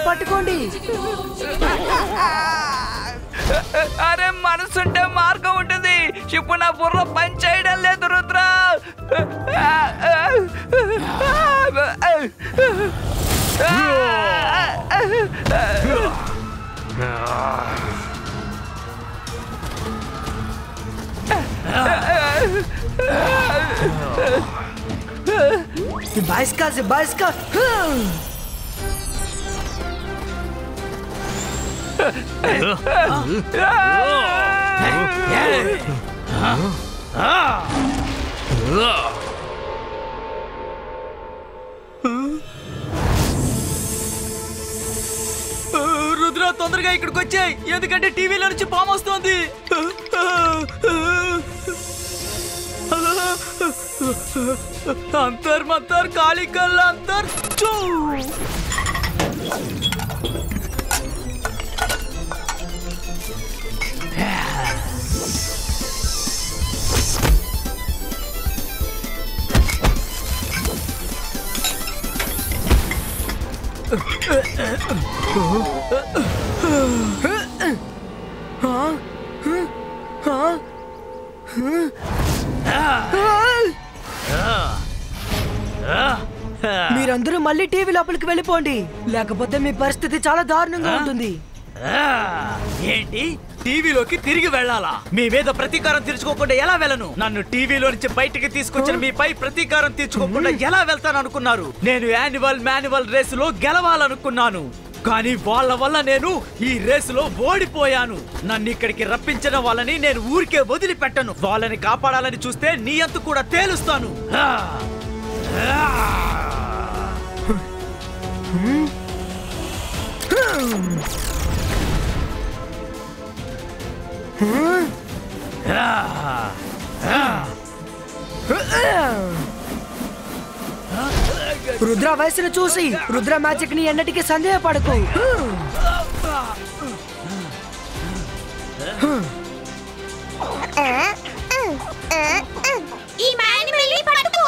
పట్టుకోండి. అరే మనసుంటే మార్గం ఉంటుంది. ఇప్పుడు నా బుర్ర పని చేయడం లేదు రుద్ర. Zibajska. రుద్ర తొందరగా ఇక్కడికి వచ్చాయి, ఎందుకంటే టీవీలో నుంచి పాము వస్తుంది. अंतर मंतर काली कल अंतर चू మీరందరూ మళ్ళీ టీవీ లోపలికి వెళ్ళిపోండి, లేకపోతే మీ పరిస్థితి చాలా దారుణంగా ఉంటుంది. ఏంటి టీవీలోకి తిరిగి వెళ్ళాలా? మీ మీద ప్రతీకారం తీర్చుకోకుండా ఎలా వెళ్ళను? నన్ను టీవీలో నుంచి బయటికి తీసుకొచ్చిన మీపై ప్రతీకారం తీర్చుకోకుండా ఎలా వెళ్తాను అనుకున్నారు? నేను మాన్యువల్ రేసులో గెలవాలనుకున్నాను, కానీ వాళ్ళ వల్ల నేను ఈ రేసులో ఓడిపోయాను. నన్ను ఇక్కడికి రప్పించిన వాళ్ళని నేను ఊరికే వదిలిపెట్టను. వాళ్ళని కాపాడాలని చూస్తే నీ అంతు కూడా తేలుస్తాను. రుద్ర వయసును చూసి రుద్ర మ్యాజిక్ ని ఎన్నటికీ సందేహపడకు. ఈ మాన్యువల్ని పట్టుకో.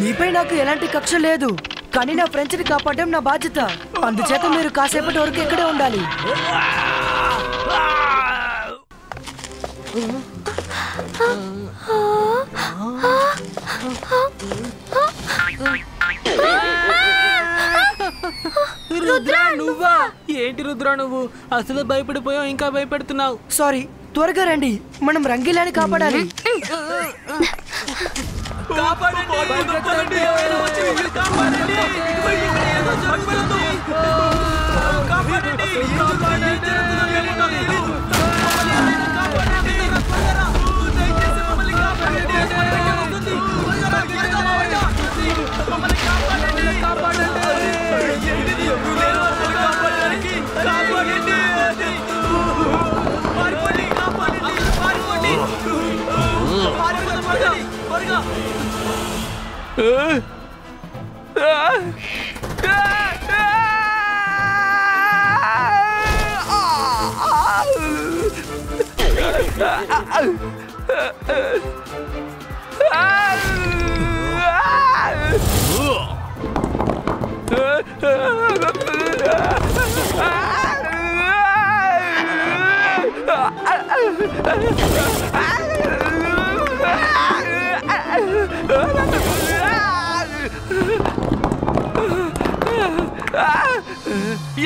మీపై నాకు ఎలాంటి కక్ష లేదు, కానీ నా ఫ్రెండ్స్ ని కాపాడడం నా బాధ్యత. అందుచేత మీరు కాసేపటి వరకు ఇక్కడే ఉండాలి. రుద్ర నువ్వా? ఏంటి రుద్ర నువ్వు అసలు భయపడిపోయావు, ఇంకా భయపెడుతున్నావు. సారీ, త్వరగా రండి, మనం రంగీలాని కాపాడాలి.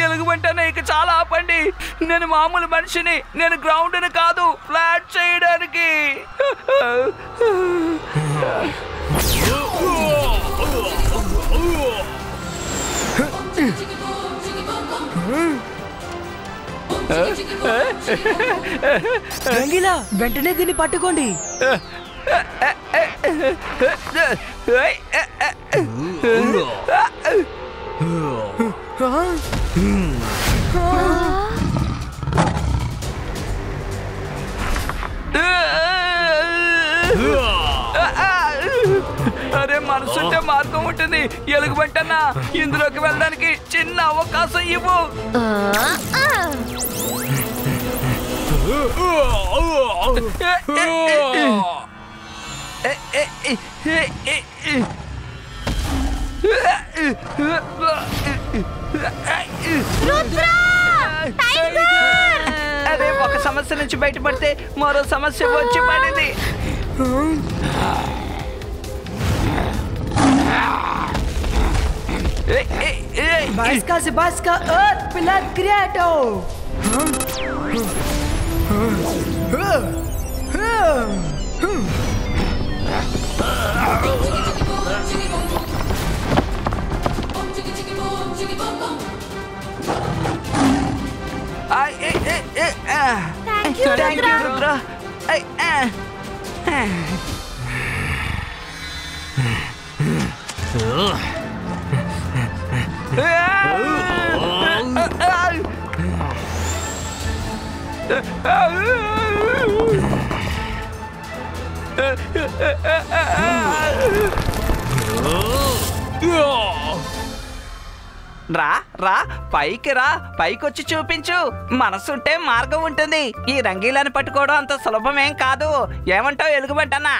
ఎలుగుబంటనే ఇక చాలా ఆపండి. నేను మామూలు మనిషిని, నేను గ్రౌండ్ని కాదు ఫ్లాట్ చేయడానికి. రంగీలా, వెంటనే దీన్ని పట్టుకోండి. అరే మనసుంటే మార్గం ఉంటుంది. ఎలుగుబంటన్నా, ఇందులోకి వెళ్ళడానికి చిన్న అవకాశం ఇవ్వు. అరే ఒక సమస్య నుంచి బయటపడితే మరో సమస్య వచ్చి పడింది. Basca se basca Earth Pillar Creato. Thank you, Rudra. రా రా పైకి రా, పైకొచ్చి చూపించు. మనసుంటే మార్గం ఉంటుంది. ఈ రంగీలను పట్టుకోవడం అంత సులభమేం కాదు. ఏమంటావు ఎలుగుబంటన్నా?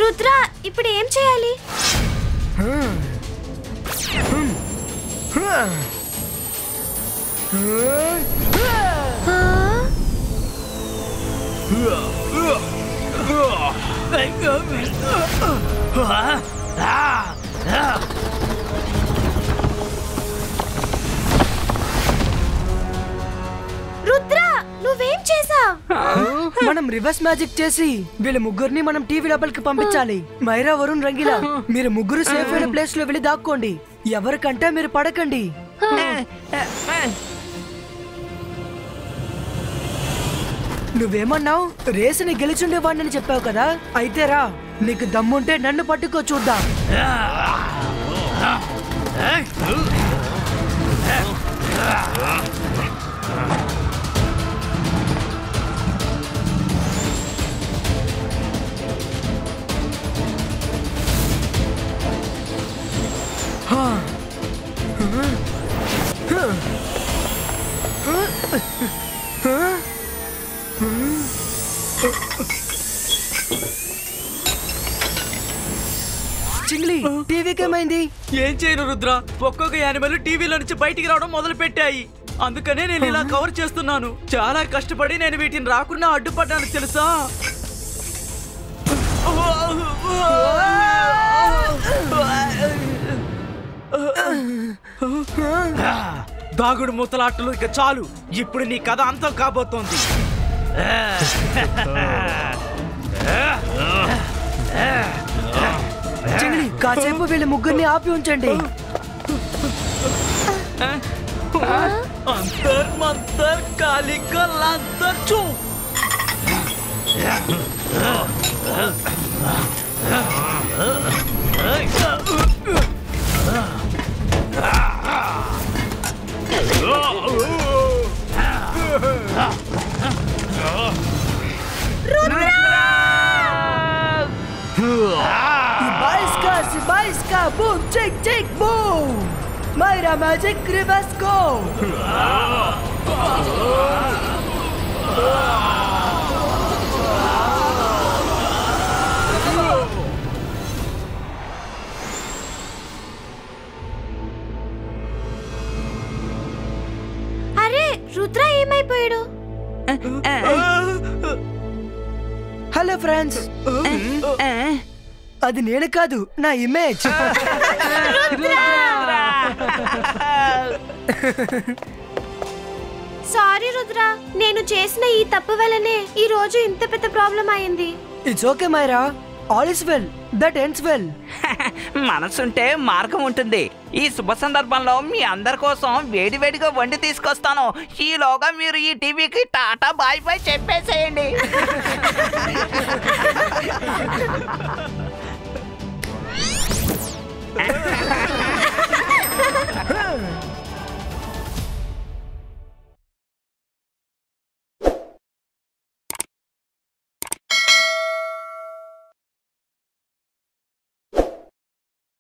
రుద్ర, ఇప్పుడు ఏం చేయాలి? రుద్ర, నువ్వేం చేసావ్? మనం రివర్స్ మ్యాజిక్ చేసి వీళ్ళ ముగ్గురిని మనం టీవీ లోపలికి పంపించాలి. మైరా, వరుణ్, రంగీలా, మీరు ముగ్గురు సేఫ్ అయిన ప్లేస్ లో వెళ్ళి దాక్కోండి. ఎవరికంటే మీరు పడకండి. నువ్వేమన్నావు? రేసుని గెలిచుండేవాడిని చెప్పావు కదా. అయితే రా, నీకు దమ్ముంటే నన్ను పట్టుకో చూద్దాం. చింగ్లీ, టీవీకి ఏమైంది? ఏం చేయను రుద్ర, ఒక్కొక్క యానిమల్ టీవీలో నుంచి బయటికి రావడం మొదలు పెట్టాయి. అందుకనే నేను ఇలా కవర్ చేస్తున్నాను. చాలా కష్టపడి నేను వీటిని రాకుండా అడ్డుపడ్డాను తెలుసా. దాగుడు మూతలాటలు ఇక చాలు. ఇప్పుడు నీ కథ అంతం కాబోతోంది. చింగ్లీ, కాసేపు వీళ్ళ ముగ్గురిని ఆపి ఉంచండి. అంతర్ మంతర్ కాలిక లాంతర్ చూ. Ibaiska, boom, chick, chick, boom! Mayra Magic Reverse Go! అరే, రుద్ర ఏమైపోయాడు? హలో ఫ్రెండ్స్, అది నేను కాదు, నా ఇమేజ్. సారీ రుద్ర, నేను చేసిన ఈ తప్పు వల్లనే ఈ రోజు ఇంత పెద్ద ప్రాబ్లం అయింది. It's okay Maira, all is well that ends well. మనసుంటే మార్గం ఉంటుంది. ఈ శుభ సందర్భంలో మీ అందరి కోసం వేడివేడిగా వండి తీసుకొస్తాను. ఈలోగా మీరు ఈ టీవీకి టాటా బాయ్ బాయ్ చెప్పేసేయండి.